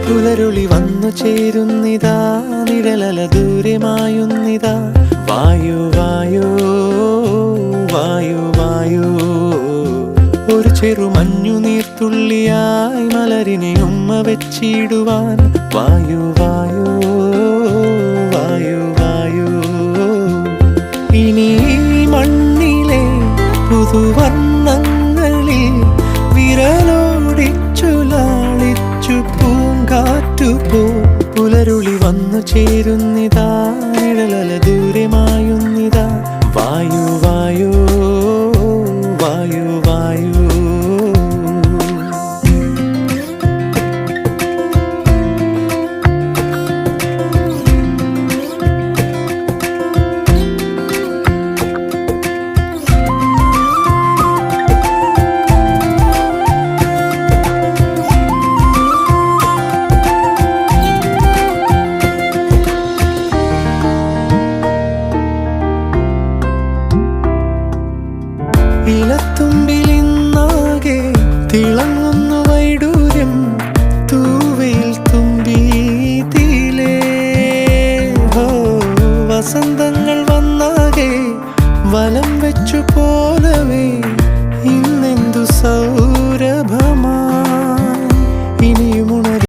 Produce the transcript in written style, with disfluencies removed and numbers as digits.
പുലരുളി വന്നു ചേരുന്നിതാ, നിഴലല ദൂരെ മായുന്നിതാ. വായു വായു വായു വായു, ഒരു ചെറു മഞ്ഞു നീർത്തുള്ളിയായി മലരിനെ ഉമ്മ വെച്ചിടുവാൻ. വായു വായു വായു വായു, ഇനി മണ്ണിലെ പുതുവർണ്ണങ്ങളിൽ വിരലോടിച്ചു ലാളിച്ചു പൂങ്കാറ്റുപോ. പുലരുളി വന്നു ചേരുന്നിതാ, നിഴലല ദൂരെ മായുന്നിതാ. വായു വായു വായു വായു. ഇലത്തുമ്പിലിന്നാകെ തിളങ്ങുന്നു വൈഡൂര്യം, തൂവയിൽ തുമ്പീതിലേ. വസന്തങ്ങൾ വന്നാകെ വലം വെച്ചു പോലവേ ഇന്നെന്തു സൗരഭം.